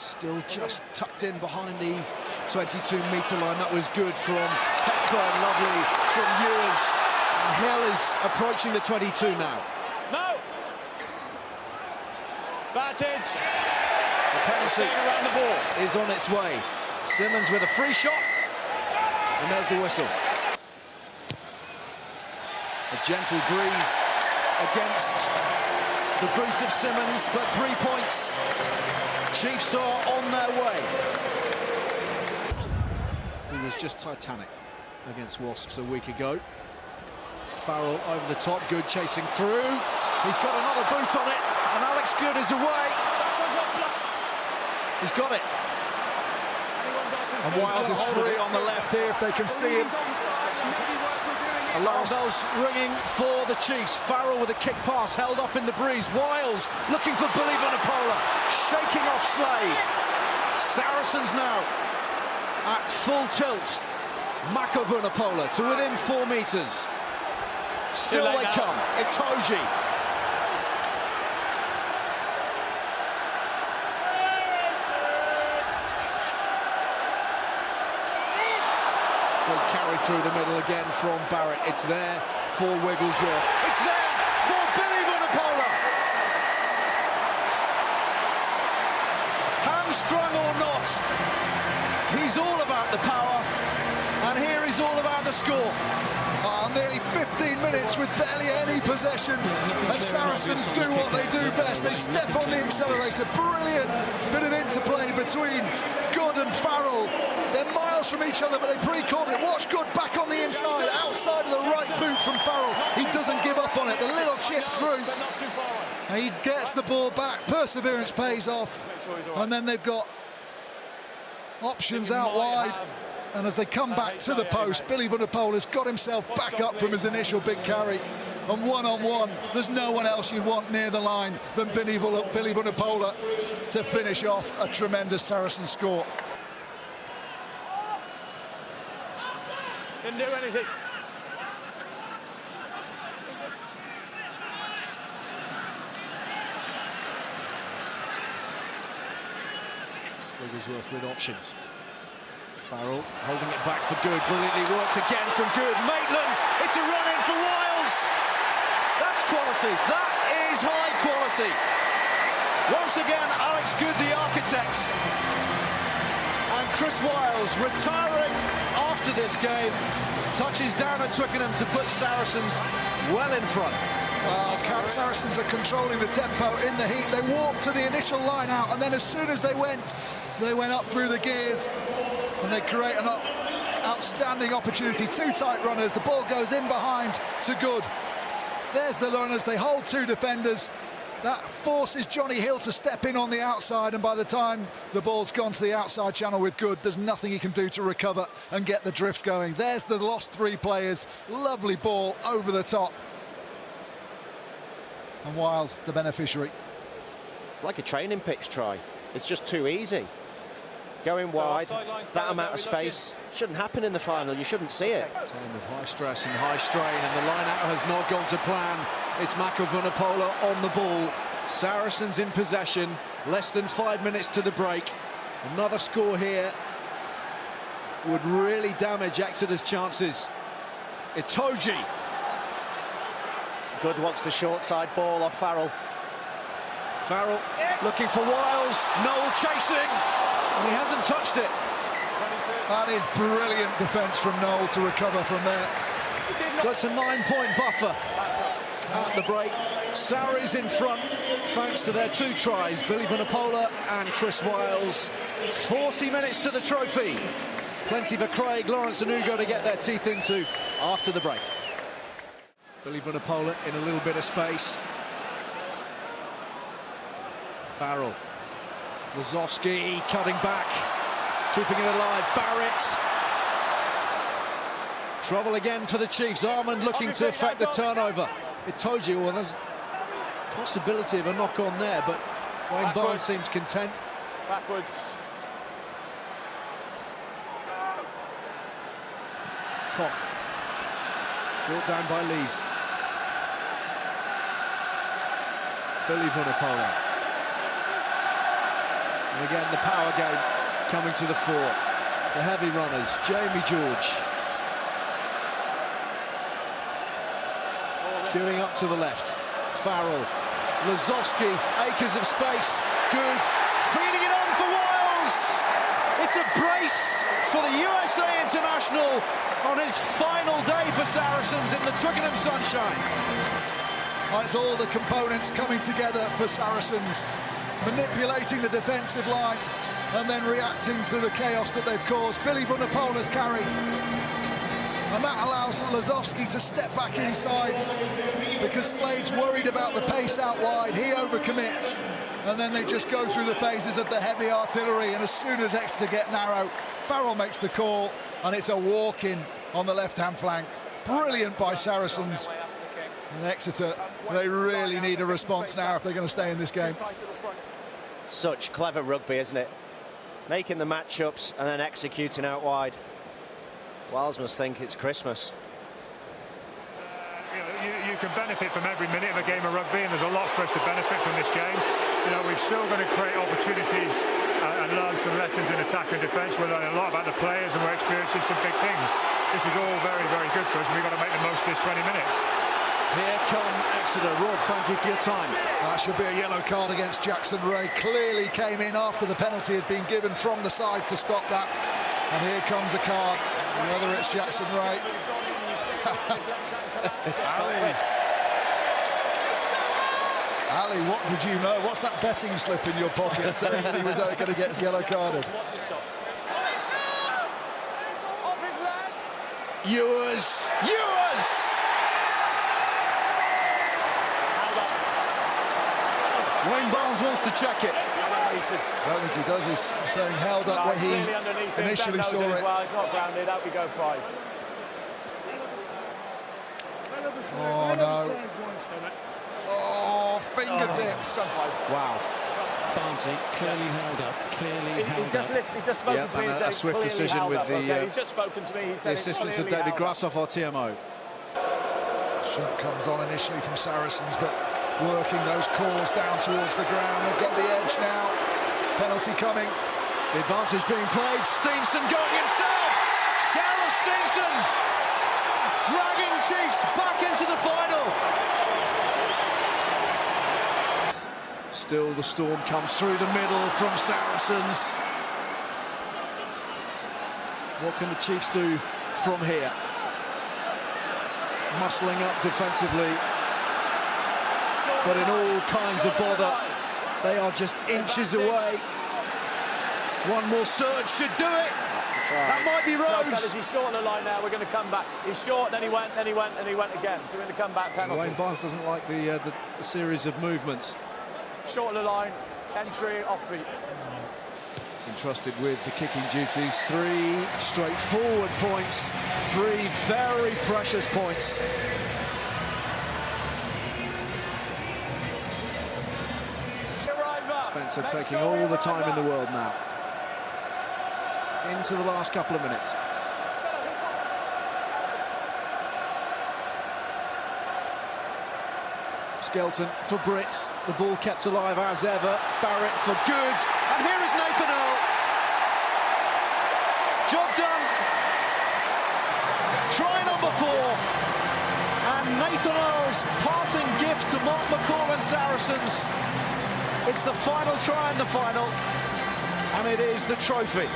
Still just tucked in behind the 22-metre line. That was good from Hepburn, lovely from Ewers. And Hill is approaching the 22 now. No! Vantage! The penalty around the ball is on its way. Simmons with a free shot. And there's the whistle. A gentle breeze against the boot of Simmons, but 3 points. Chiefs are on their way. He was just titanic against Wasps a week ago. Farrell over the top, Good chasing through. He's got another boot on it, and Alex Good is away. He's got it. And Wiles is free on the left here if they can see him. Alarm bells ringing for the Chiefs. Farrell with a kick pass held up in the breeze. Wiles looking for Billy Vunipola, shaking off Slade. Saracens now at full tilt. Mako Vunipola to within 4 metres. Still they come. Itoje. Carry through the middle again from Barrett. It's there for Wigglesworth. It's there for Billy Vunipola. Hamstrung or not, he's all about the power, and here he's all about the score. Nearly 15 minutes with barely any possession, and Saracens do what they do best. They step on the accelerator. Brilliant bit of interplay between Good and Farrell. They're miles from each other, but they pre-called it. Watch Good back on the inside, outside of the right boot from Farrell. He doesn't give up on it. The little chip through. And he gets the ball back. Perseverance pays off. And then they've got options out wide. And as they come back to the post, Billy Vunipola's got himself back up from his initial big carry. And one-on-one, there's no one else you want near the line than Billy Vunipola to finish off a tremendous Saracen score. Didn't do anything. Wigglesworth with options. Farrell holding it back for Good. Brilliantly worked again from Good. Maitland, it's a run in for Wiles. That's quality. That is high quality. Once again, Alex Good, the architect. And Chris Wiles retiring after this game. Touches down at Twickenham to put Saracens well in front. Saracens are controlling the tempo in the heat. They walked to the initial line out, and then as soon as they went up through the gears, and they create an outstanding opportunity. 2 tight runners, the ball goes in behind to Good. There's the runners, they hold 2 defenders. That forces Johnny Hill to step in on the outside, and by the time the ball's gone to the outside channel with Good, there's nothing he can do to recover and get the drift going. There's the lost 3 players. Lovely ball over the top. And Wiles, the beneficiary. It's like a training pitch try. It's just too easy. Going wide, that amount of space, shouldn't happen in the final. You shouldn't see it. Time of high stress and high strain, and the line-out has not gone to plan. It's Mako Vunipola on the ball. Saracens in possession. Less than 5 minutes to the break. Another score here would really damage Exeter's chances. Itoje. Good wants the short side ball off Farrell. Farrell looking for Wiles. Noel chasing. And he hasn't touched it. That is brilliant defence from Noel to recover from there. That's a 9-point buffer at the break. Sarries in front thanks to their 2 tries, Billy Vunipola and Chris Wiles. 40 minutes to the trophy. Plenty for Craig, Lawrence and Ugo to get their teeth into after the break. Billy Vunipola in a little bit of space. Farrell. Lazowski cutting back, keeping it alive. Barrett. Trouble again for the Chiefs. Armand looking to affect the turnover. Itoje, well, there's a possibility of a knock-on there, but Wayne Barnes seems content. Backwards. Koch. Brought down by Lees. Billy Vunipola. And again, the power game coming to the fore. The heavy runners, Jamie George. Queuing up to the left. Farrell, Lazowski, acres of space, good. Feeding it on for Wiles. It's a brace for the USA international on his final day for Saracens in the Twickenham sunshine. It's all the components coming together for Saracens, manipulating the defensive line and then reacting to the chaos that they've caused. Billy Vunapola's carry, and that allows Lazowski to step back inside because Slade's worried about the pace out wide. He overcommits, and then they just go through the phases of the heavy artillery, and as soon as Exeter get narrow, Farrell makes the call, and it's a walk-in on the left-hand flank. Brilliant by Saracens. And Exeter, they really need a response now if they're going to stay in this game. Such clever rugby, isn't it? Making the matchups and then executing out wide. Wiles must think it's Christmas. You can benefit from every minute of a game of rugby, and there's a lot for us to benefit from this game. You know, we've still got to create opportunities and learn some lessons in attack and defence. We're learning a lot about the players, and we're experiencing some big things. This is all very, very good for us, and we've got to make the most of this 20 minutes. Here come Exeter. Rod, thank you for your time. That should be a yellow card against Jackson Ray. Clearly came in after the penalty had been given from the side to stop that. And here comes the card, whether it's Jackson Ray. Ali, what did you know? What's that betting slip in your pocket saying that he was going to get yellow carded? Ewers! Wayne Barnes wants to check it. I don't think he does. He's saying held up when he initially saw it. Well, it's not grounded. Out we go 5. Oh, no. Oh, fingertips. Wow. Barnsley clearly held up, He's just spoken to me and said a swift decision with he's just spoken to me. He said the assistance of David Grassoff, our TMO. Shunt comes on initially from Saracens, but working those calls down towards the ground. They've got the edge now. Penalty coming. The advantage being played. Steenson going himself. Gareth Steenson dragging Chiefs back into the final. Still the storm comes through the middle from Saracens. What can the Chiefs do from here? Muscling up defensively, but in all kinds of bother. They are just inches away. One more surge should do it. That might be Rhodes. He's short on the line now. We're going to come back. He's short, then he went, then he went, and he went again. So we're going to come back penalty. Wayne Barnes doesn't like the series of movements. Short on the line, entry, off feet. Entrusted with the kicking duties. 3 straightforward points. 3 very precious points. Spencer taking all the time in the world now. Into the last couple of minutes. Skelton for Brits. The ball kept alive as ever. Barrett for good. And here is Nathan Earl. Job done. Try number 4. And Nathan Earl's parting gift to Mark McCall and Saracens. It's the final try in the final. And it is the trophy.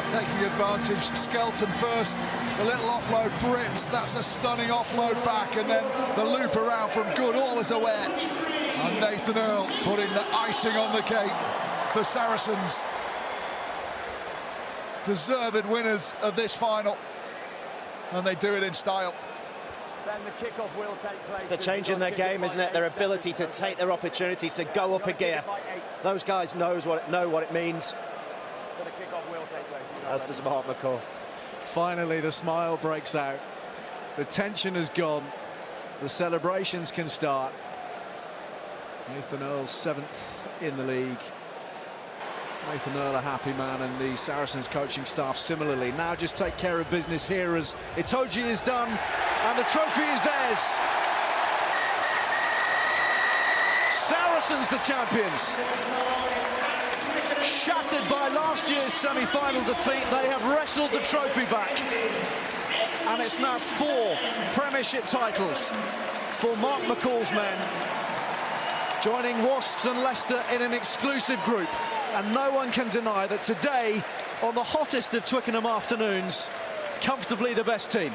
Taking advantage, Skelton first, the little offload, Brits, that's a stunning offload back, and then the loop around from Good, all is aware. And Nathan Earl putting the icing on the cake for Saracens. Deserved winners of this final, and they do it in style. Then the kickoff will take place. It's a change in their game, isn't it? Their ability to take their opportunities, to go up a gear. Those guys know what it means. So the kickoff will take place. As does Mark McCall. Finally, the smile breaks out. The tension has gone. The celebrations can start. Nathan Earl's 7th in the league. Nathan Earl a happy man, and the Saracens coaching staff similarly. Now just take care of business here as Itoje is done, and the trophy is theirs. Saracens the champions. Shattered by last year's semi-final defeat, they have wrestled the trophy back. And it's now 4 Premiership titles for Mark McCall's men, joining Wasps and Leicester in an exclusive group. And no one can deny that today, on the hottest of Twickenham afternoons, comfortably the best team.